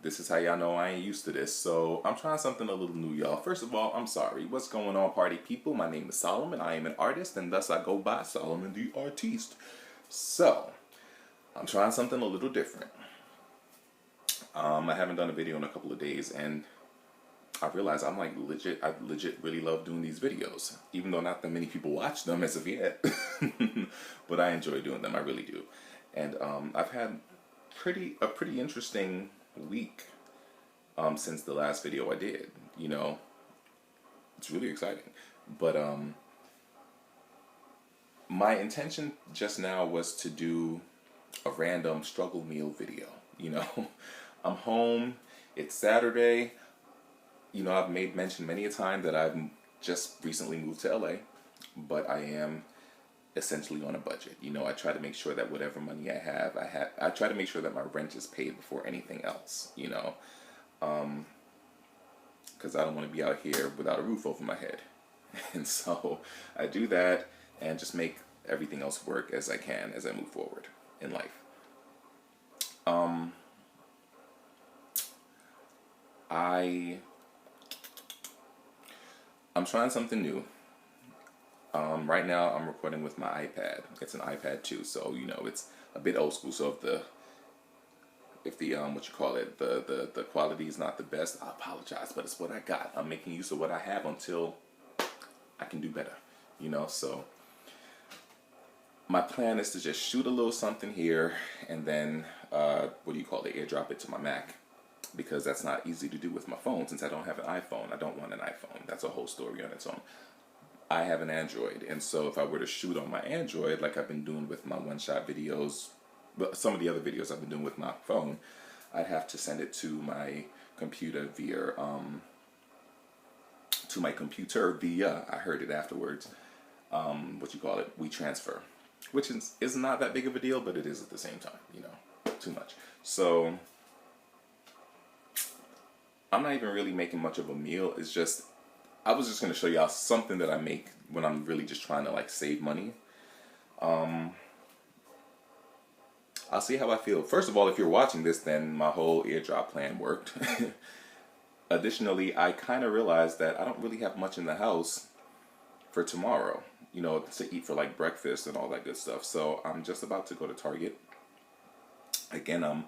This is how y'all know I ain't used to this. So I'm trying something a little new, y'all. First of all, I'm sorry. What's going on, party people? My name is Solomon. I am an artist, and thus I go by Solomon the Artiste. So I'm trying something a little different. I haven't done a video in a couple of days, and I realized I'm like I legit really love doing these videos, even though not that many people watch them as of yet. But I enjoy doing them. I really do. And I've had a pretty interesting week since the last video I did. You know, it's really exciting. But my intention just now was to do a random struggle meal video. You know, I'm home. It's Saturday. You know, I've made mention many a time that I've just recently moved to LA, but I am essentially on a budget. You know, I try to make sure that whatever money I try to make sure that my rent is paid before anything else, you know, because I don't want to be out here without a roof over my head. And so I do that and just make everything else work as I can as I move forward in life. I'm trying something new. Right now I'm recording with my iPad. It's an iPad 2, so you know it's a bit old school. So if the what you call it, the quality is not the best, I apologize, but it's what I got. I'm making use of what I have until I can do better. You know, so my plan is to just shoot a little something here and then airdrop it to my Mac, because that's not easy to do with my phone since I don't have an iPhone. I don't want an iPhone. That's a whole story on its own. I have an Android, and so if I were to shoot on my Android like I've been doing with my one-shot videos, but some of the other videos I've been doing with my phone, I'd have to send it to my computer via I heard it afterwards, WeTransfer, which is not that big of a deal, but it is at the same time, you know, too much. So I'm not even really making much of a meal. It's just, I was just going to show y'all something that I make when I'm really just trying to like save money. I'll see how I feel. First of all, if you're watching this, then my whole eardrop plan worked. Additionally, I kind of realized that I don't really have much in the house for tomorrow, you know, to eat for like breakfast and all that good stuff. So I'm just about to go to Target. Again, I'm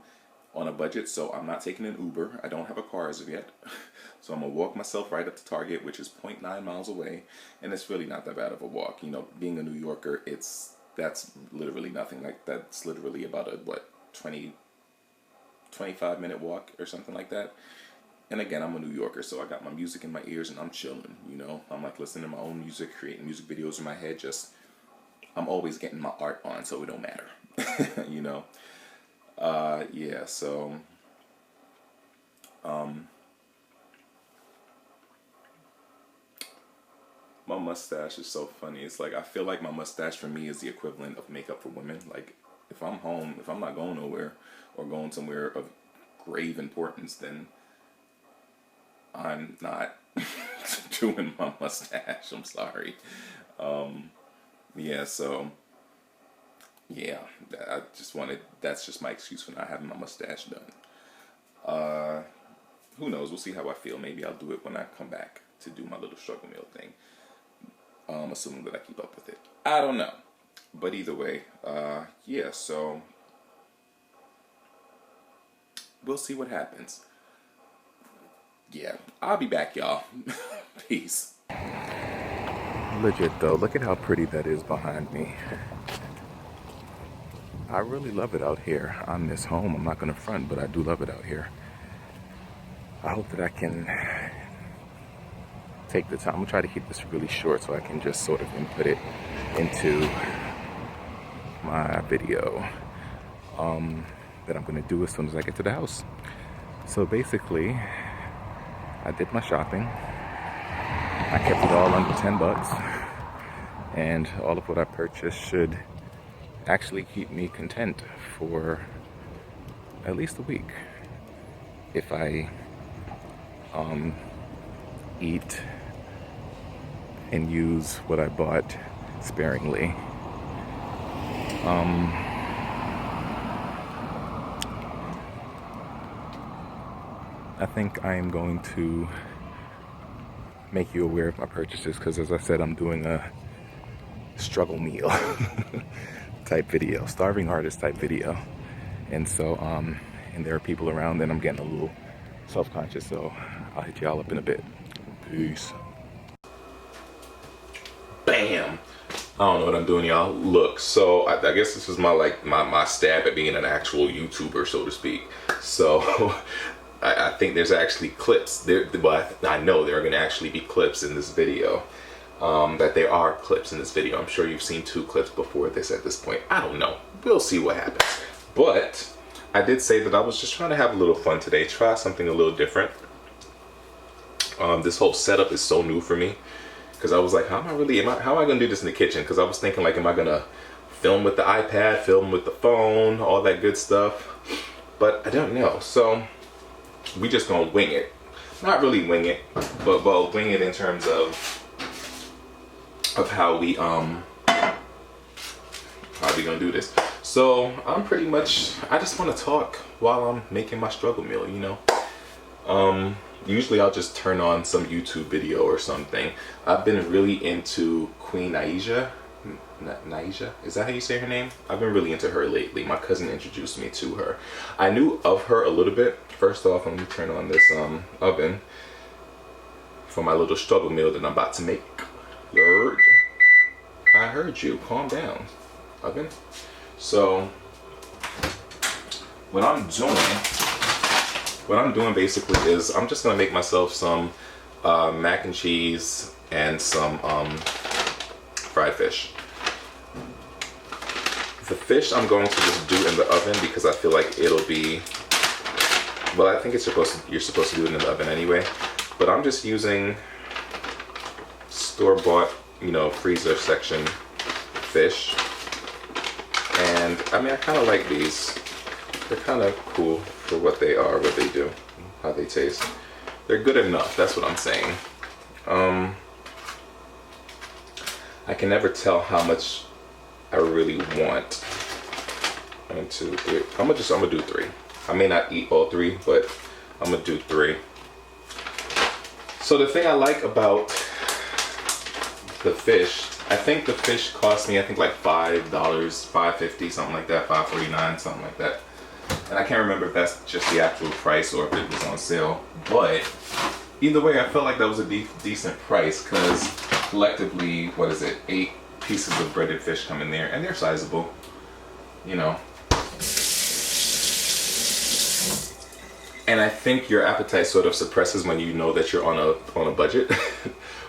on a budget, so I'm not taking an Uber. I don't have a car as of yet. So I'm going to walk myself right up to Target, which is 0.9 miles away. And it's really not that bad of a walk. You know, being a New Yorker, that's literally nothing. Like, that's literally about a, 25-minute walk or something like that. And again, I'm a New Yorker, so I got my music in my ears and I'm chilling, you know. I'm like listening to my own music, creating music videos in my head. I'm always getting my art on, so it don't matter, you know. Yeah, so my mustache is so funny. It's like I feel like my mustache for me is the equivalent of makeup for women. Like if I'm home, if I'm not going nowhere or going somewhere of grave importance, then I'm not doing my mustache. I'm sorry. Yeah, so yeah, that's just my excuse for not having my mustache done. Who knows? We'll see how I feel. Maybe I'll do it when I come back to do my little struggle meal thing. Assuming that I keep up with it. I don't know. But either way, yeah, so we'll see what happens. Yeah, I'll be back, y'all. Peace. Legit though, look at how pretty that is behind me. I really love it out here on this home. I'm not going to front, but I do love it out here. I hope that I can take the time. I'm going to try to keep this really short so I can just sort of input it into my video that I'm going to do as soon as I get to the house. So basically, I did my shopping. I kept it all under $10, and all of what I purchased should actually keep me content for at least a week if I eat and use what I bought sparingly. I think I am going to make you aware of my purchases because, as I said, I'm doing a struggle meal type video, starving artist type video. And so, and there are people around and I'm getting a little self-conscious. So I'll hit y'all up in a bit. Peace. Bam. I don't know what I'm doing, y'all. Look, so I guess this is my stab at being an actual YouTuber, so to speak. So I think there's actually clips there. Well, I know there are going to actually be clips in this video. That there are clips in this video. I'm sure you've seen 2 clips before this at this point. I don't know. We'll see what happens. But I did say that I was just trying to have a little fun today. Try something a little different. This whole setup is so new for me. Because I was like, how am I going to do this in the kitchen? Because I was thinking, like, am I going to film with the iPad, film with the phone, all that good stuff? But I don't know. So we just going to wing it. Not really wing it, but well, wing it in terms of how we going to do this. So I'm pretty much, I just want to talk while I'm making my struggle meal, you know. Usually I'll just turn on some YouTube video or something. I've been really into Queen Naija. Naija? Is that how you say her name? I've been really into her lately. My cousin introduced me to her. I knew of her a little bit. First off, let me turn on this oven for my little struggle meal that I'm about to make. I heard you. Calm down, oven. So what I'm doing basically is I'm just gonna make myself some mac and cheese and some fried fish. The fish I'm going to just do in the oven because I feel like it'll be, well, I think you're supposed to do it in the oven anyway, but I'm just using store-bought, you know, freezer section fish. And I mean, I kind of like these. They're kind of cool for what they are, what they do, how they taste. They're good enough, that's what I'm saying. I can never tell how much I really want. 1, 2, 3. I'm gonna do 3. I may not eat all 3, but I'm gonna do 3. So the thing I like about the fish, I think the fish cost me, I think like $5, $5.50, something like that, $5.49, something like that. And I can't remember if that's just the actual price or if it was on sale. But either way, I felt like that was a decent price because collectively, what is it, 8 pieces of breaded fish come in there, and they're sizable, you know. And I think your appetite sort of suppresses when you know that you're on a budget,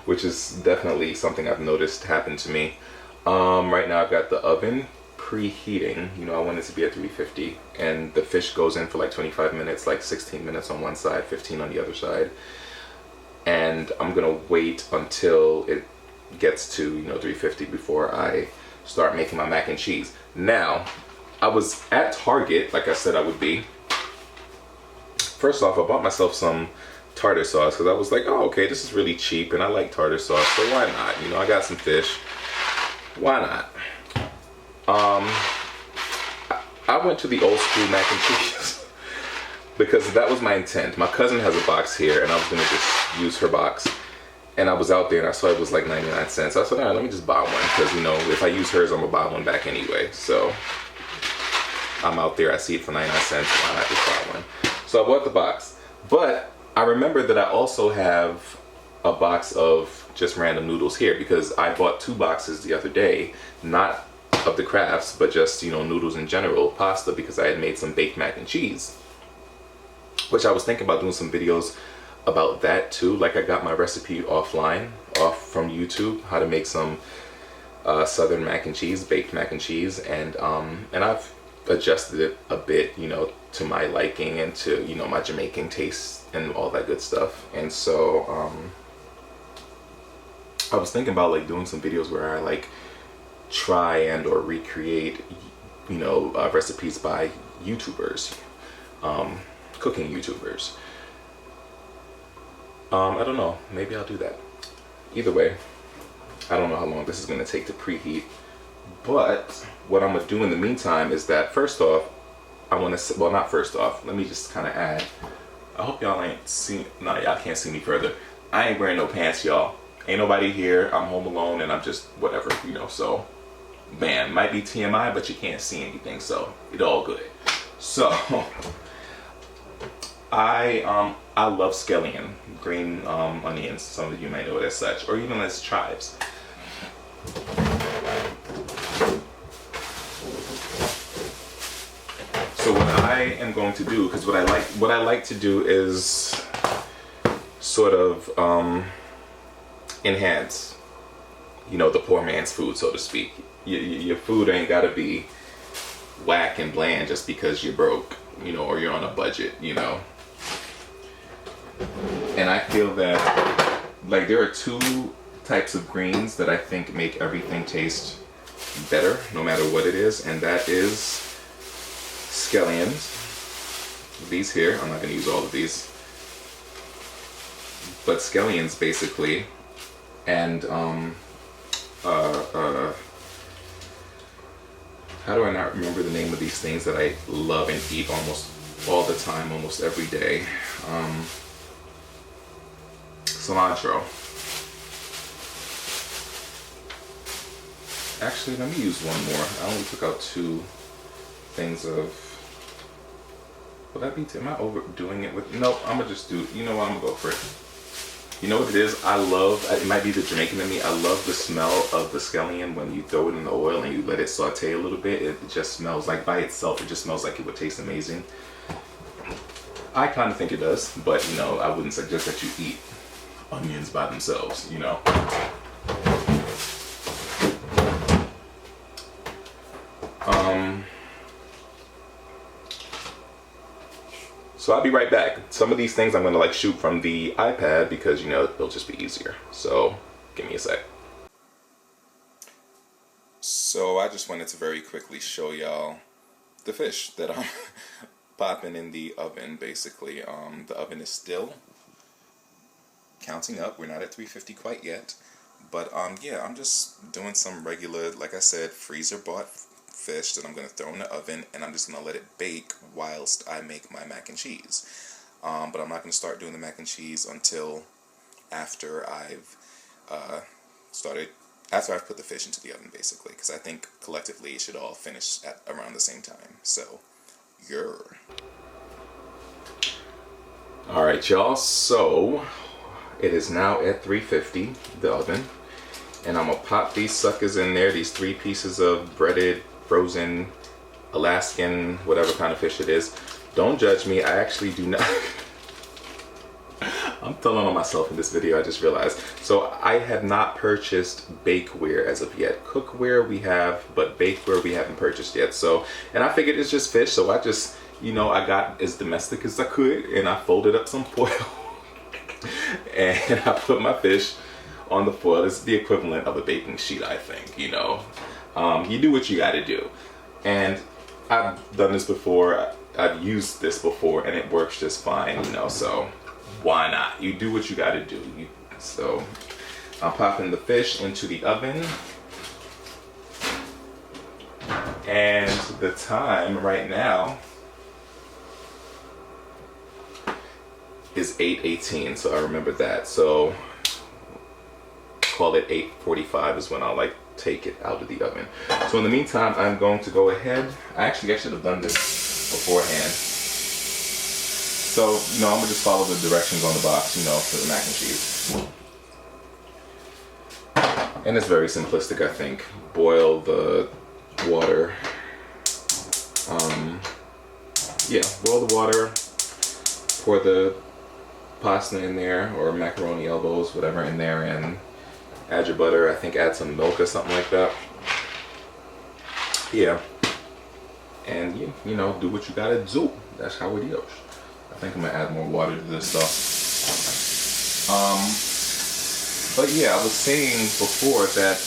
which is definitely something I've noticed happen to me. Right now I've got the oven preheating. You know, I want it to be at 350, and the fish goes in for like 25 minutes, like 16 minutes on one side, 15 on the other side. And I'm gonna wait until it gets to, you know, 350 before I start making my mac and cheese. Now, I was at Target, like I said I would be. First off, I bought myself some tartar sauce because I was like, oh, okay, this is really cheap and I like tartar sauce, so why not? You know, I got some fish. Why not? I went to the old school mac and cheese because that was my intent. My cousin has a box here and I was gonna just use her box. And I was out there and I saw it was like 99 cents. I said, all right, let me just buy one because, you know, if I use hers, I'm gonna buy one back anyway. So I'm out there, I see it for 99 cents, why not just buy one? So I bought the box. But I remember that I also have a box of just random noodles here because I bought 2 boxes the other day, not of the crafts, but just, you know, noodles in general, pasta, because I had made some baked mac and cheese, which I was thinking about doing some videos about that too. Like I got my recipe off from YouTube, how to make some southern mac and cheese, baked mac and cheese, and I've adjusted it a bit, you know, to my liking and to, you know, my Jamaican taste and all that good stuff. And so I was thinking about like doing some videos where I like try and or recreate, you know, recipes by YouTubers, cooking YouTubers. I don't know, maybe I'll do that. Either way, I don't know how long this is going to take to preheat, but what I'm going to do in the meantime is that first off, I want to, well, not first off, let me just kind of add, I hope y'all ain't see. No, y'all can't see me further. I ain't wearing no pants, y'all. Ain't nobody here. I'm home alone, and I'm just whatever, you know. So, man, might be TMI, but you can't see anything, so it's all good. So, I love scallion, green onions. Some of you may know it as such, or even as chives. So what I am going to do, because what I like to do is sort of enhance, you know, the poor man's food, so to speak. Your food ain't gotta be whack and bland just because you're broke, you know, or you're on a budget, you know. And I feel that, like, there are two types of greens that I think make everything taste better, no matter what it is, and that is scallions. These here, I'm not going to use all of these, but scallions basically, and how do I not remember the name of these things that I love and eat almost all the time, almost every day? Cilantro. Actually, let me use one more. I only took out two things of. Will that be? Am I overdoing it with? Nope. I'm gonna just do. You know what? I'm gonna go for it. You know what it is? I love. It might be the Jamaican in me. I love the smell of the scallion when you throw it in the oil and you let it saute a little bit. It just smells like, by itself, it just smells like it would taste amazing. I kind of think it does, but you know, I wouldn't suggest that you eat onions by themselves. You know. So I'll be right back. Some of these things I'm gonna like shoot from the iPad because, you know, it'll just be easier. So give me a sec. So I just wanted to very quickly show y'all the fish that I'm popping in the oven. Basically, the oven is still counting up. We're not at 350 quite yet, but yeah, I'm just doing some regular, like I said, freezer bought fish that I'm going to throw in the oven, and I'm just going to let it bake whilst I make my mac and cheese. But I'm not going to start doing the mac and cheese until after I've put the fish into the oven, basically, because I think collectively it should all finish at around the same time. So, Alright, y'all, so it is now at 350, the oven, and I'm going to pop these suckers in there, these 3 pieces of breaded, frozen, Alaskan, whatever kind of fish it is. Don't judge me, I actually do not. I'm telling on myself in this video, I just realized. So I have not purchased bakeware as of yet. Cookware we have, but bakeware we haven't purchased yet. So, and I figured it's just fish, so I just, you know, I got as domestic as I could, and I folded up some foil. And I put my fish on the foil. It's the equivalent of a baking sheet, I think, you know. You do what you gotta do. And I've done this before, I've used this before, and it works just fine, you know, so why not? You do what you gotta do. So I'm popping the fish into the oven. And the time right now is 8:18, so I remember that. So call it 8:45 is when I'll like take it out of the oven. So in the meantime, I'm going to go ahead. I should have done this beforehand. So, you know, I'm gonna just follow the directions on the box, you know, for the mac and cheese. And it's very simplistic, I think. Boil the water. Yeah, boil the water. Pour the pasta in there, or macaroni elbows, whatever in there, and add your butter. I think add some milk or something like that. Yeah. And you know, do what you gotta do. That's how it is. I think I'm gonna add more water to this stuff. But yeah, I was saying before that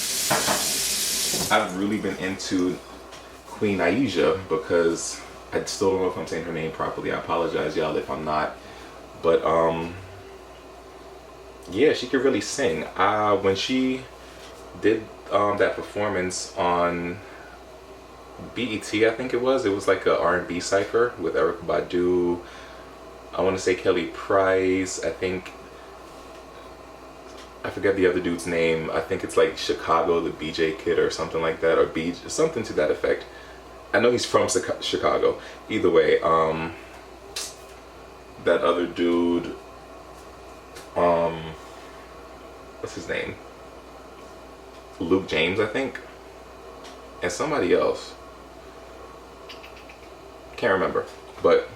I've really been into Queen Aisha, because I still don't know if I'm saying her name properly. I apologize, y'all, if I'm not. But yeah, she could really sing. When she did that performance on BET, I think it was like a R&B cypher with Erykah Badu, I want to say Kelly Price. I forget the other dude's name. I think it's like Chicago, the BJ Kid or something like that, or something to that effect. I know he's from Chicago. Either way, that other dude, what's his name? Luke James, I think, and somebody else. Can't remember, but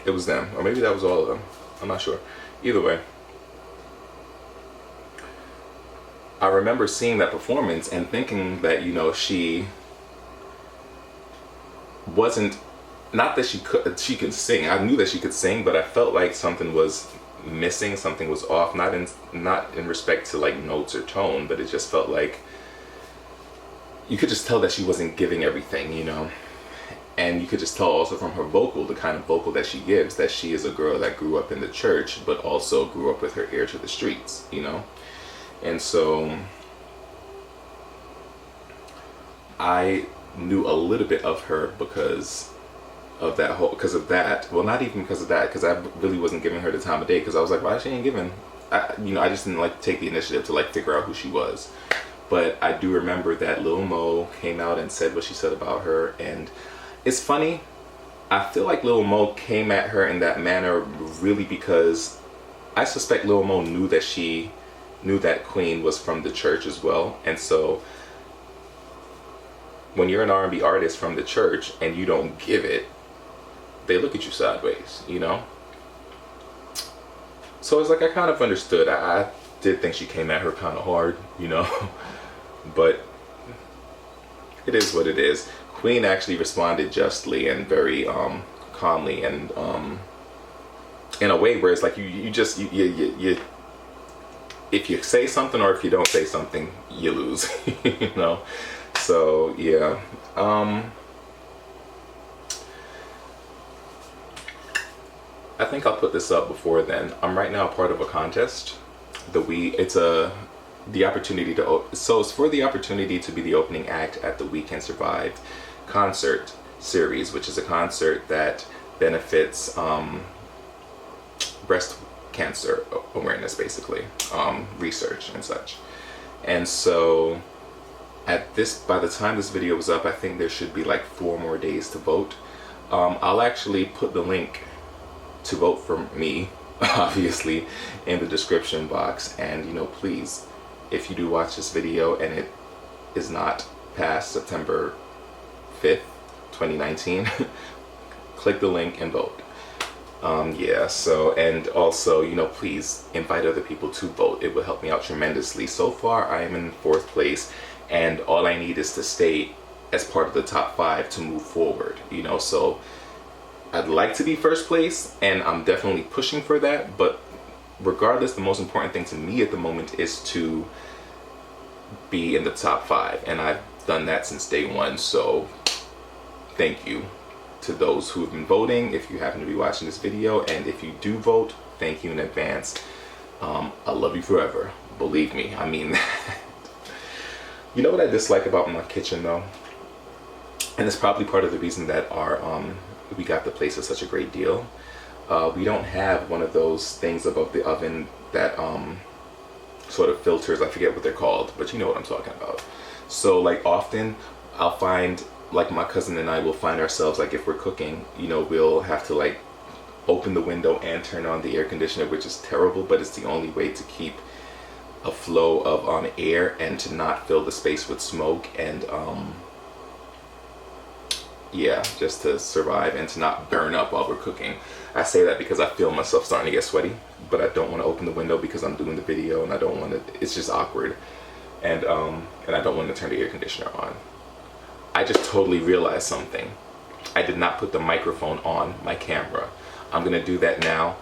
it was them, or maybe that was all of them. I'm not sure. Either way, I remember seeing that performance and thinking that, you know, she wasn't, not that she could sing. I knew that she could sing, but I felt like something was missing, something was off, not in respect to like notes or tone, but it just felt like you could just tell that she wasn't giving everything, you know. And you could just tell also from her vocal, the kind of vocal that she gives, that she is a girl that grew up in the church, but also grew up with her ear to the streets, you know. And so I knew a little bit of her because of that. Well, not even because of that, because I really wasn't giving her the time of day, because I was like, why she ain't giving? I just didn't like take the initiative to like figure out who she was. But I do remember that Lil Mo came out and said what she said about her, and it's funny, I feel like Lil Mo came at her in that manner really because I suspect Lil Mo knew that Queen was from the church as well. And so when you're an R&B artist from the church and you don't give it, they look at you sideways, you know? So it's like, I kind of understood. I did think she came at her kind of hard, you know? But it is what it is. Queen actually responded justly and very calmly, and in a way where it's like you if you say something or if you don't say something, you lose. You know. So yeah. I think I'll put this up before then. I'm right now part of a contest. The opportunity to, so it's for the opportunity to be the opening act at the We Can Survive concert series, which is a concert that benefits breast cancer awareness, basically, research and such. And so by the time this video was up, I think there should be like 4 more days to vote. I'll actually put the link to vote for me, obviously, in the description box. And, you know, please, if you do watch this video and it is not past September 5th, 2019, click the link and vote. Yeah, so, and also, you know, please invite other people to vote. It will help me out tremendously. So far, I am in 4th place, and all I need is to stay as part of the top 5 to move forward, you know. So I'd like to be 1st place, and I'm definitely pushing for that, but regardless, the most important thing to me at the moment is to be in the top 5, and I've done that since day 1. So thank you to those who have been voting, if you happen to be watching this video, and if you do vote, thank you in advance. I love you forever, believe me, I mean that. You know what I dislike about my kitchen though, and it's probably part of the reason that we got the place at such a great deal. We don't have one of those things above the oven that sort of filters, I forget what they're called, but you know what I'm talking about. So like often I'll find, like my cousin and I will find ourselves, like if we're cooking, you know, we'll have to like open the window and turn on the air conditioner, which is terrible, but it's the only way to keep a flow of air and to not fill the space with smoke, and yeah, just to survive and to not burn up while we're cooking. I say that because I feel myself starting to get sweaty, but I don't want to open the window because I'm doing the video and I don't want to, it's just awkward, and I don't want to turn the air conditioner on. I just totally realized something. I did not put the microphone on my camera. I'm gonna do that now,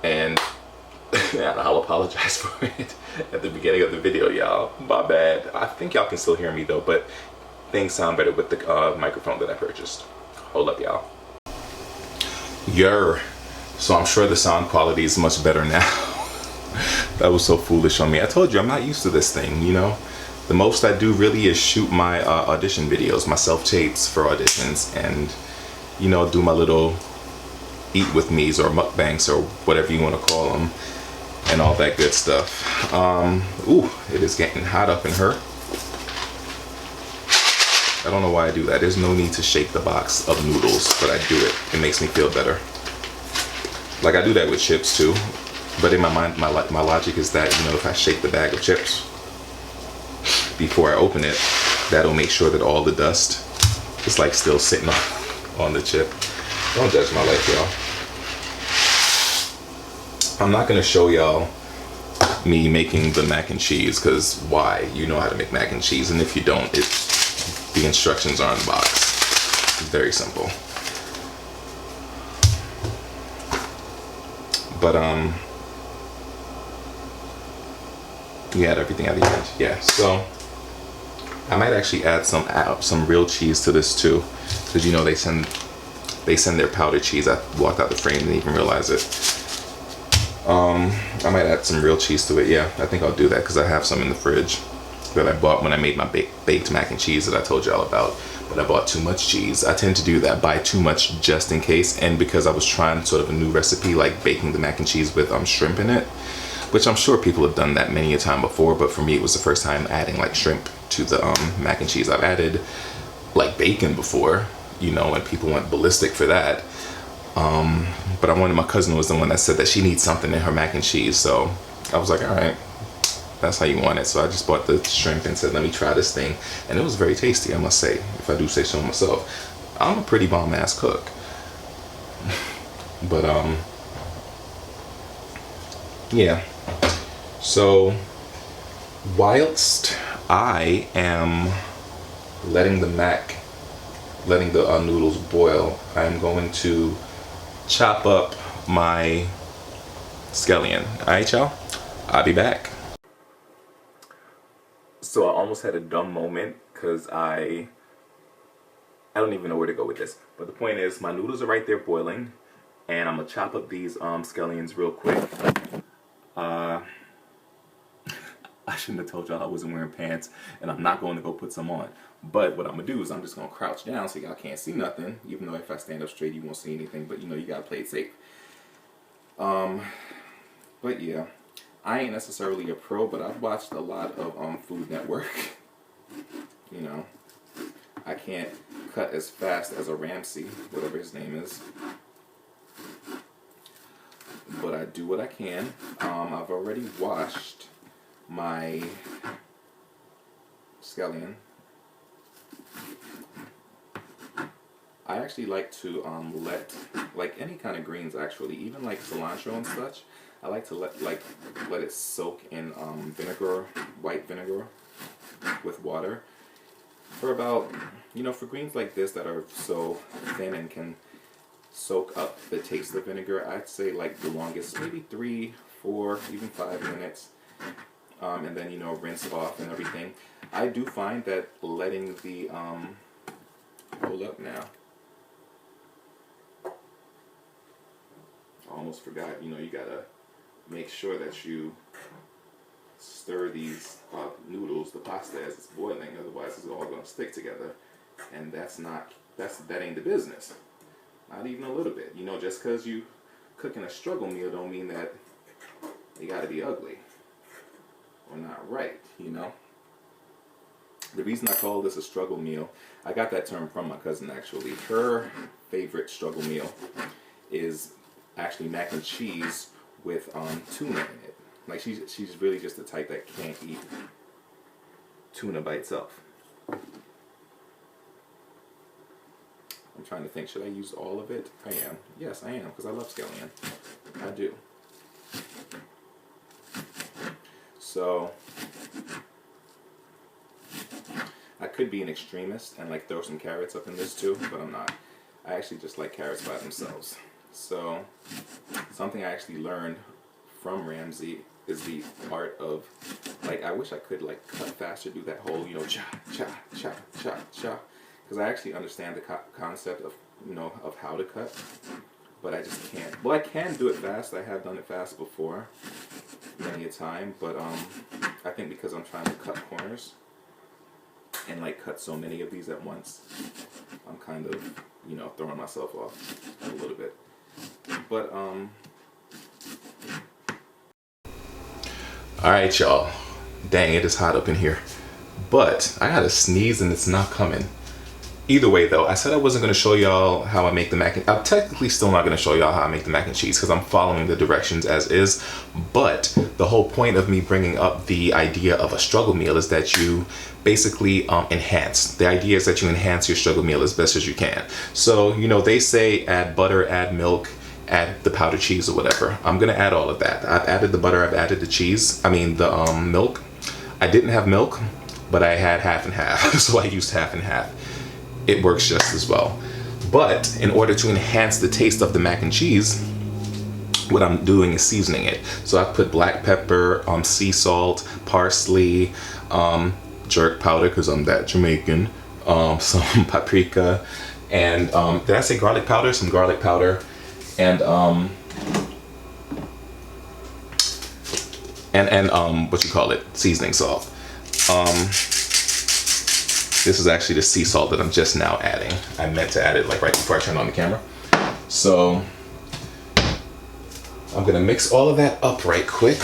and I'll apologize for it at the beginning of the video, y'all. My bad. I think y'all can still hear me though, but things sound better with the microphone that I purchased. Hold up, y'all. So I'm sure the sound quality is much better now. That was so foolish on me. I told you I'm not used to this thing, you know. The most I do really is shoot my audition videos, my self-tapes for auditions, and, you know, do my little eat with me's or mukbangs or whatever you want to call them, and all that good stuff. Ooh, it is getting hot up in her. I don't know why I do that. There's no need to shake the box of noodles, but I do it. It makes me feel better. Like I do that with chips too, but in my mind, my logic is that, you know, if I shake the bag of chips before I open it, that'll make sure that all the dust is like still sitting on the chip. Don't judge my life, y'all. I'm not gonna show y'all me making the mac and cheese, because why? You know how to make mac and cheese, and if you don't, the instructions are on the box. It's very simple. But you add everything at the end. Yeah, so I might actually add some real cheese to this too, because you know they send their powdered cheese. I walked out the frame and didn't even realize it. I might add some real cheese to it. Yeah, I think I'll do that because I have some in the fridge that I bought when I made my baked mac and cheese that I told y'all about. But I bought too much cheese. I tend to do that, buy too much just in case. And because I was trying sort of a new recipe, like baking the mac and cheese with shrimp in it, which I'm sure people have done that many a time before, but for me it was the first time adding like shrimp to the mac and cheese. I've added like bacon before, you know, and people went ballistic for that. But my cousin was the one that said that she needs something in her mac and cheese, so I was like, all right, that's how you want it. So I just bought the shrimp and said, let me try this thing, and it was very tasty, I must say, if I do say so myself. I'm a pretty bomb ass cook. But yeah, so whilst I am letting the noodles boil, I'm going to chop up my scallion. Alright, y'all, I'll be back. So I almost had a dumb moment because I don't even know where to go with this. But the point is, my noodles are right there boiling, and I'm gonna chop up these scallions real quick. I shouldn't have told y'all I wasn't wearing pants, and I'm not going to go put some on. But what I'm gonna do is I'm just gonna crouch down so y'all can't see nothing. Even though if I stand up straight, you won't see anything. But you know, you gotta play it safe. But yeah, I ain't necessarily a pro, but I've watched a lot of Food Network. You know, I can't cut as fast as a Ramsay, whatever his name is, but I do what I can. I've already washed my scallion. I actually like to let, like any kind of greens actually, even like cilantro and such, I like to let it soak in vinegar, white vinegar with water for about, you know, for greens like this that are so thin and can soak up the taste of vinegar, I'd say like the longest, maybe 3, 4, even 5 minutes. And then, you know, rinse off and everything. I do find that letting the, hold up now. I almost forgot, you know, you gotta make sure that you stir these noodles, the pasta, as it's boiling, otherwise it's all gonna stick together. And that ain't the business. Not even a little bit. You know, just cause you cooking a struggle meal don't mean that they gotta be ugly or not right, you know. The reason I call this a struggle meal, I got that term from my cousin actually. Her favorite struggle meal is actually mac and cheese with tuna in it. Like she's really just the type that can't eat tuna by itself. I'm trying to think, should I use all of it? I am. Yes, I am, because I love scallion. I do. So I could be an extremist and like throw some carrots up in this too, but I'm not. I actually just like carrots by themselves. So something I actually learned from Ramsay is the art of, like, I wish I could like cut faster, do that whole, you know, cha cha cha cha cha, because I actually understand the concept of, you know, of how to cut, but I just can't. Well, I can do it fast. I have done it fast before, many a time, but I think because I'm trying to cut corners and like cut so many of these at once, I'm kind of, you know, throwing myself off a little bit. But alright, y'all. Dang, it is hot up in here. But I gotta sneeze and it's not coming. Either way though, I said I wasn't going to show y'all how I make the mac and I'm technically still not going to show y'all how I make the mac and cheese because I'm following the directions as is. But the whole point of me bringing up the idea of a struggle meal is that you basically enhance. The idea is that you enhance your struggle meal as best as you can. So, you know, they say add butter, add milk, add the powdered cheese or whatever. I'm going to add all of that. I've added the butter, I've added the cheese, the milk. I didn't have milk, but I had half and half, so I used half and half. It works just as well. But in order to enhance the taste of the mac and cheese, what I'm doing is seasoning it. So I put black pepper, sea salt, parsley, jerk powder because I'm that Jamaican, some paprika, and did I say garlic powder? Some garlic powder, and what you call it? Seasoning salt. This is actually the sea salt that I'm just now adding. I meant to add it like right before I turned on the camera. So I'm gonna mix all of that up right quick.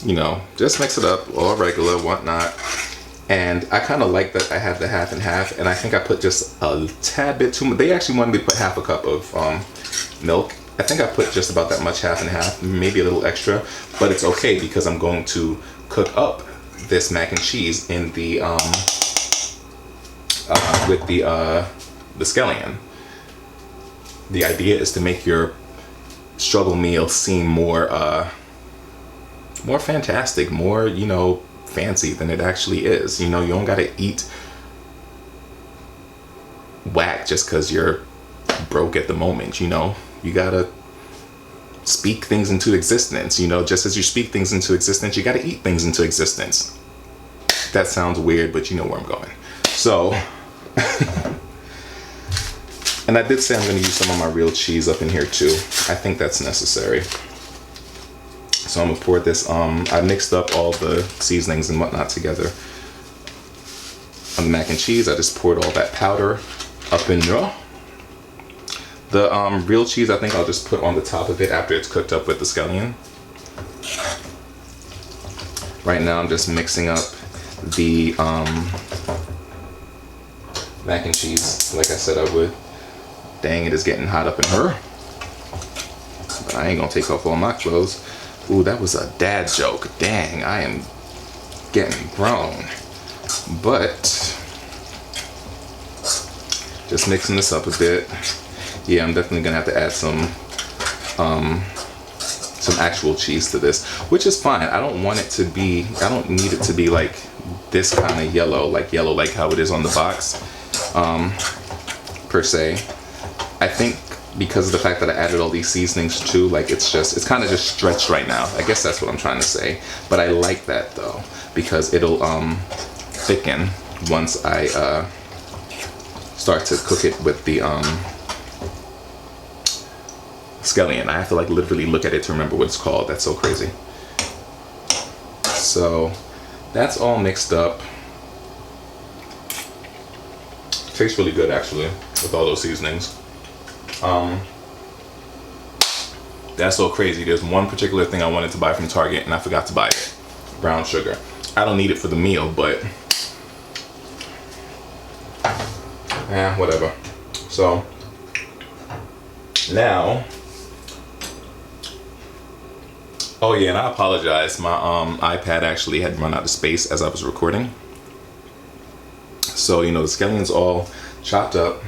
You know, just mix it up, all regular, whatnot. And I kind of like that I have the half and half, and I think I put just a tad bit too much. They actually wanted me to put half a cup of milk. I think I put just about that much, half and half, maybe a little extra, but it's okay because I'm going to cook up this mac and cheese in the with the scallion. The idea is to make your struggle meal seem more more fantastic, more, you know, fancy than it actually is. You know, you don't gotta eat whack just because you're broke at the moment. You know, you gotta speak things into existence. You know, just as you speak things into existence, you gotta eat things into existence. That sounds weird, but you know where I'm going. So and I did say I'm gonna use some of my real cheese up in here too. I think that's necessary. So I'm gonna pour this, I mixed up all the seasonings and whatnot together. On the mac and cheese, I just poured all that powder up in there. The real cheese, I think I'll just put on the top of it after it's cooked up with the scallion. Right now I'm just mixing up the mac and cheese like I said I would. Dang, it is getting hot up in her. But I ain't gonna take off all my clothes. Ooh, that was a dad joke. Dang, I am getting grown. But just mixing this up a bit. Yeah, I'm definitely gonna have to add some actual cheese to this, which is fine. I don't want it to be, I don't need it to be like this kind of yellow like how it is on the box, per se. I think because of the fact that I added all these seasonings too, like it's kind of just stretched right now. I guess that's what I'm trying to say. But I like that though, because it'll thicken once I start to cook it with the scallion. I have to like literally look at it to remember what it's called. That's so crazy. So that's all mixed up. Tastes really good actually with all those seasonings. That's so crazy. There's one particular thing I wanted to buy from Target and I forgot to buy it. Brown sugar. I don't need it for the meal, but whatever. So now, oh yeah, and I apologize. My iPad actually had run out of space as I was recording. So, you know, the scallion's all chopped up.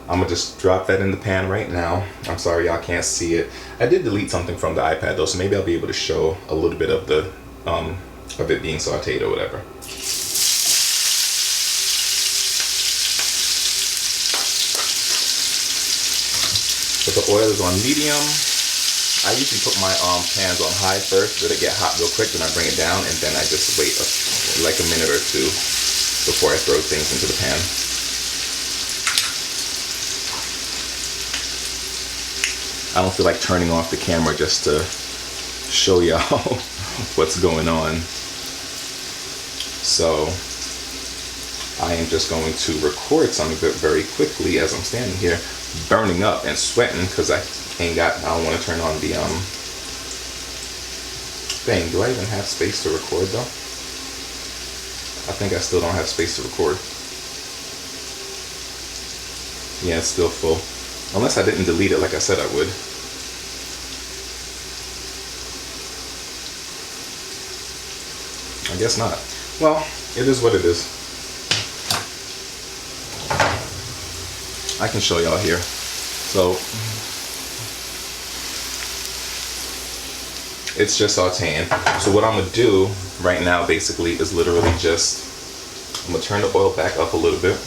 I'm gonna just drop that in the pan right now. I'm sorry y'all can't see it. I did delete something from the iPad though, so maybe I'll be able to show a little bit of the of it being sauteed or whatever. So the oil is on medium. I usually put my pans on high first, let it get hot real quick, then I bring it down, and then I just wait like a minute or two before I throw things into the pan. I don't feel like turning off the camera just to show y'all what's going on. So I am just going to record some of it very quickly as I'm standing here burning up and sweating because I don't want to turn on the thing. Do I even have space to record though? I think I still don't have space to record. Yeah, it's still full. Unless I didn't delete it like I said I would. I guess not. Well, it is what it is. I can show y'all here. So it's just sauteing. So what I'm gonna do right now basically is literally just, I'm gonna turn the oil back up a little bit.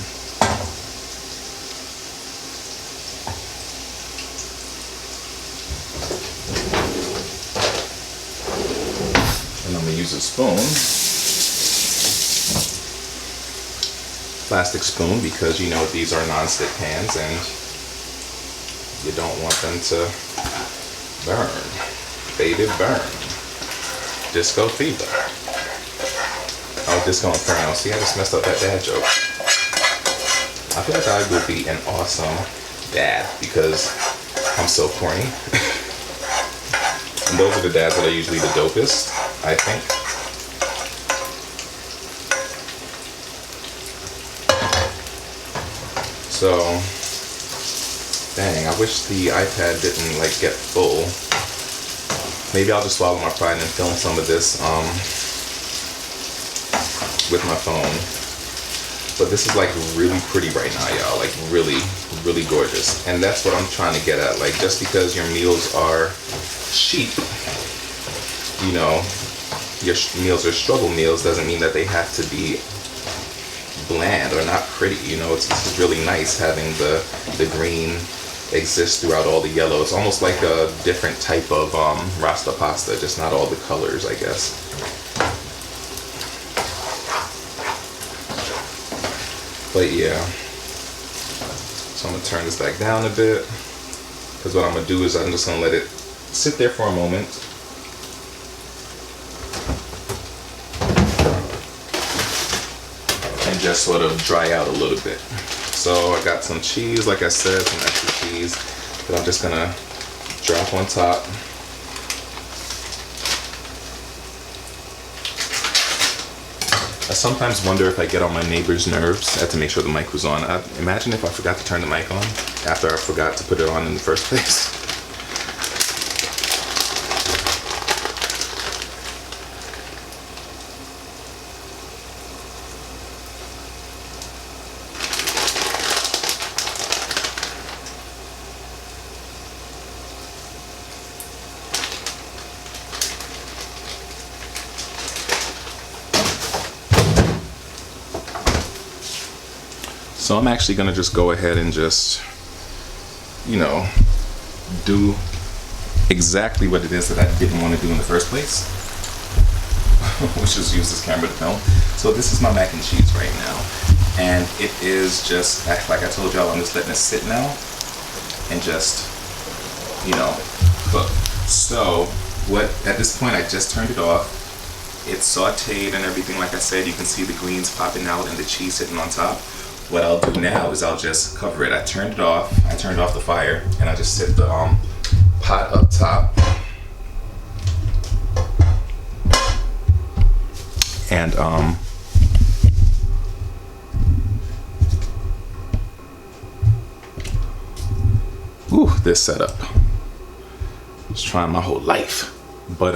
And I'm gonna use a spoon. Plastic spoon, because you know these are non-stick pans and you don't want them to burn. Baby, burn. Disco fever. Oh, Disco Inferno. See, I just messed up that dad joke. I feel like I would be an awesome dad because I'm so corny. And those are the dads that are usually the dopest, I think. So, dang, I wish the iPad didn't like get full. Maybe I'll just swallow my pride and film some of this with my phone. But this is like really pretty right now, y'all. Like really, really gorgeous. And that's what I'm trying to get at. Like just because your meals are cheap, you know, your meals are struggle meals doesn't mean that they have to be bland or not pretty. You know, it's really nice having the green exist throughout all the yellow. It's almost like a different type of rasta pasta, just not all the colors, I guess. But yeah, so I'm gonna turn this back down a bit because what I'm gonna do is I'm just gonna let it sit there for a moment. And just sort of dry out a little bit. So I got some cheese, like I said, some extra cheese that I'm just gonna drop on top. I sometimes wonder if I get on my neighbor's nerves. I had to make sure the mic was on. Imagine if I forgot to turn the mic on after I forgot to put it on in the first place. So I'm actually gonna just go ahead and just, you know, do exactly what it is that I didn't want to do in the first place, which is use this camera to film. So this is my mac and cheese right now, and it is just, like I told y'all, I'm just letting it sit now and just, you know, cook. So at this point I just turned it off. It's sauteed and everything. Like I said, you can see the greens popping out and the cheese sitting on top. What I'll do now is I'll just cover it. I turned it off. I turned off the fire, and I just set the pot up top. And ooh, this setup. I was trying my whole life, but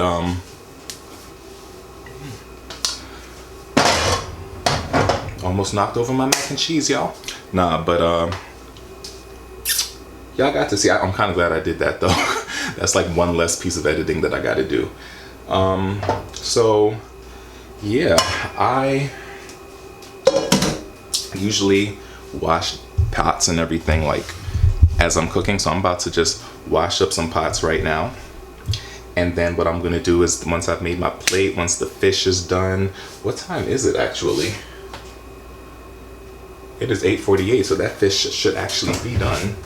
almost knocked over my mac and cheese, y'all. Nah, but y'all got to see. I'm kind of glad I did that though. That's like one less piece of editing that I got to do. So yeah, I usually wash pots and everything like as I'm cooking. So I'm about to just wash up some pots right now. And then what I'm gonna do is once I've made my plate, once the fish is done, what time is it actually? It is 8:48, so that fish should actually be done.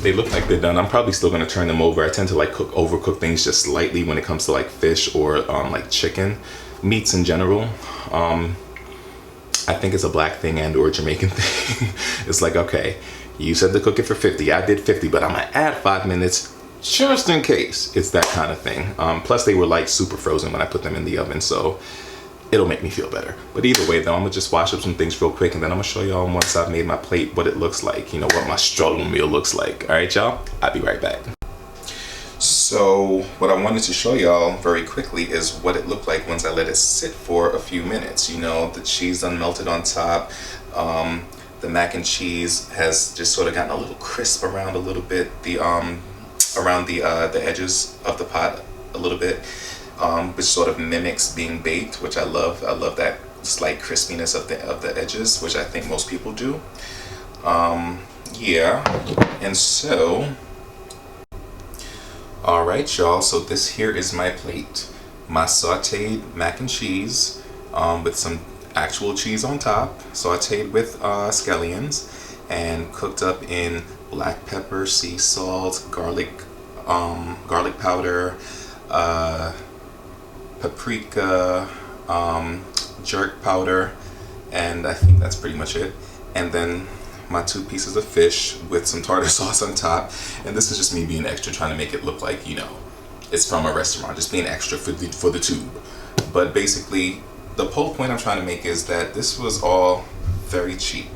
They look like they're done. I'm probably still gonna turn them over. I tend to like overcook things just slightly when it comes to like fish or like chicken, meats in general. I think it's a black thing and or Jamaican thing. It's like, okay, you said to cook it for 50. I did 50, but I'm gonna add 5 minutes just in case. It's that kind of thing. Plus they were like super frozen when I put them in the oven, so it'll make me feel better. But either way though, I'm gonna just wash up some things real quick and then I'm gonna show y'all once I've made my plate what it looks like, you know, what my struggle meal looks like. All right, y'all, I'll be right back. So what I wanted to show y'all very quickly is what it looked like once I let it sit for a few minutes. You know, the cheese unmelted on top. The mac and cheese has just sort of gotten a little crisp around a little bit. Around the edges of the pot a little bit, which sort of mimics being baked, which I love. I love that slight crispiness of the edges, which I think most people do. Yeah, and so. Alright y'all, so this here is my plate. My sauteed mac and cheese with some actual cheese on top, sauteed with scallions, and cooked up in black pepper, sea salt, garlic powder, paprika, jerk powder, and I think that's pretty much it. And then my 2 pieces of fish with some tartar sauce on top. And this is just me being extra, trying to make it look like, you know, it's from a restaurant, just being extra for the tube. But basically, the whole point I'm trying to make is that this was all very cheap.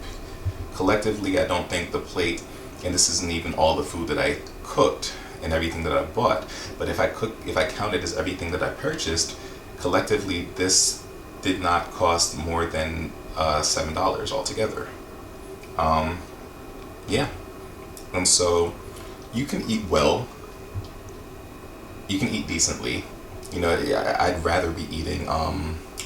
Collectively, I don't think the plate, and this isn't even all the food that I cooked and everything that I bought, but if I count it as everything that I purchased, collectively this did not cost more than $7 altogether. Yeah, and so you can eat well, you can eat decently. You know, I'd rather be eating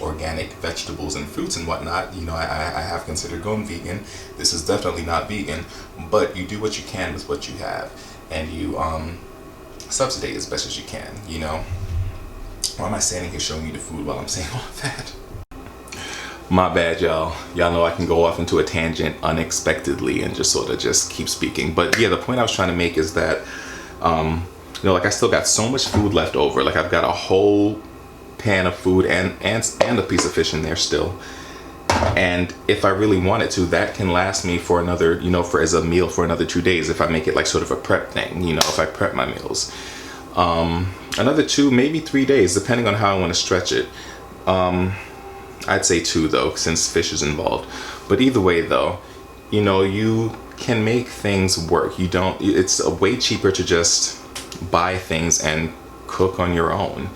organic vegetables and fruits and whatnot. You know, I have considered going vegan. This is definitely not vegan, but you do what you can with what you have, and you subsidize as best as you can, you know. Why am I standing here showing you the food while I'm saying all of that? My bad, y'all. Y'all know I can go off into a tangent unexpectedly and just sort of just keep speaking. But yeah, the point I was trying to make is that, you know, like I still got so much food left over. Like I've got a whole pan of food and a piece of fish in there still. And if I really wanted to, that can last me for another, you know, as a meal for another 2 days if I make it like sort of a prep thing, you know, if I prep my meals. Another 2, maybe 3 days, depending on how I want to stretch it. I'd say 2 though, since fish is involved. But either way though, you know, you can make things work. It's way cheaper to just buy things and cook on your own.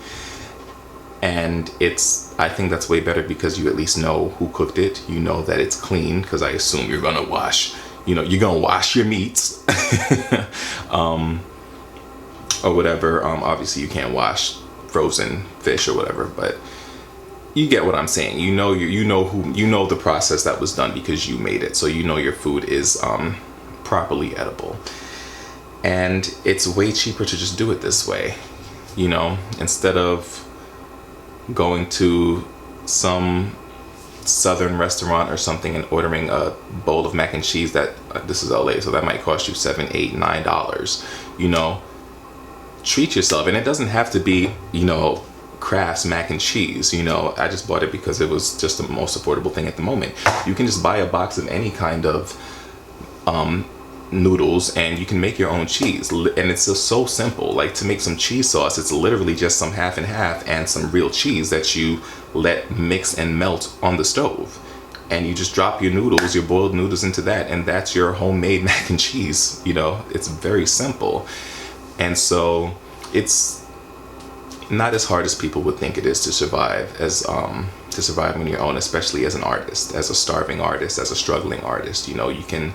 And I think that's way better because you at least know who cooked it. You know that it's clean, because I assume you're gonna wash, you know, you're gonna wash your meats. Or whatever. Obviously you can't wash frozen fish or whatever, but you get what I'm saying. You know the process that was done because you made it, so you know your food is properly edible. And it's way cheaper to just do it this way, you know, instead of going to some southern restaurant or something and ordering a bowl of mac and cheese that this is LA, so that might cost you $7, $8, $9. You know, treat yourself. And it doesn't have to be, you know, Kraft's mac and cheese. You know, I just bought it because it was just the most affordable thing at the moment. You can just buy a box of any kind of noodles and you can make your own cheese. And it's just so simple. Like, to make some cheese sauce, it's literally just some half and half and some real cheese that you let mix and melt on the stove. And you just drop your noodles, your boiled noodles, into that, and that's your homemade mac and cheese. You know, it's very simple. And so it's not as hard as people would think it is to survive on your own, especially as an artist, as a starving artist, as a struggling artist. You know, you can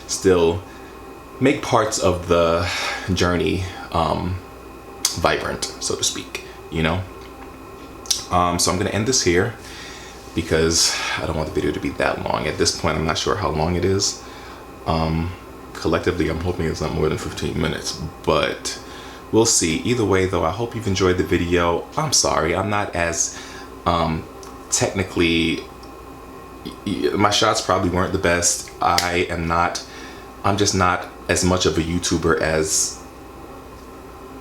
still make parts of the journey vibrant, so to speak, you know. So I'm gonna end this here because I don't want the video to be that long. At this point, I'm not sure how long it is. Collectively, I'm hoping it's not more than 15 minutes, but we'll see. Either way though, I hope you've enjoyed the video. I'm sorry, I'm not as technically, my shots probably weren't the best. I'm just not as much of a YouTuber as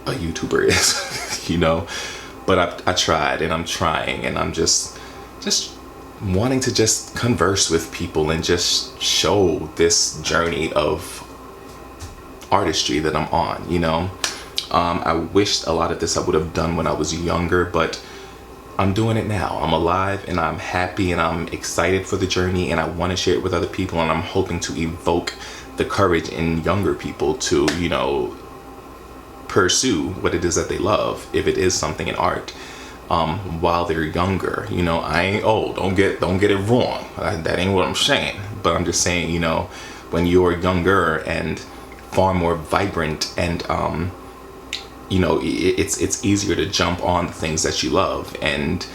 a YouTuber is, you know. But I tried, and I'm trying, and I'm just wanting to just converse with people and just show this journey of artistry that I'm on, you know. I wished a lot of this I would have done when I was younger, but I'm doing it now. I'm alive and I'm happy and I'm excited for the journey, and I want to share it with other people, and I'm hoping to evoke the courage in younger people to, you know, pursue what it is that they love, if it is something in art, while they're younger. You know, I ain't old. Don't get it wrong. That ain't what I'm saying. But I'm just saying, you know, when you're younger and far more vibrant, and you know, it's easier to jump on the things that you love. And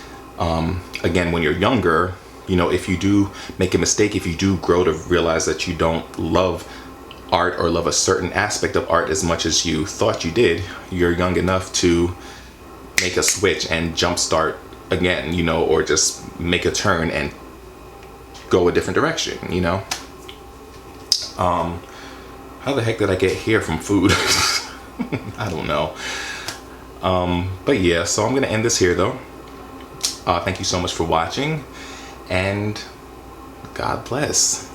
again, when you're younger, you know, if you do make a mistake, if you do grow to realize that you don't love art or love a certain aspect of art as much as you thought you did, you're young enough to make a switch and jumpstart again, you know, or just make a turn and go a different direction, you know. How the heck did I get here from food? I don't know. But yeah, so I'm gonna end this here though. Thank you so much for watching, and God bless.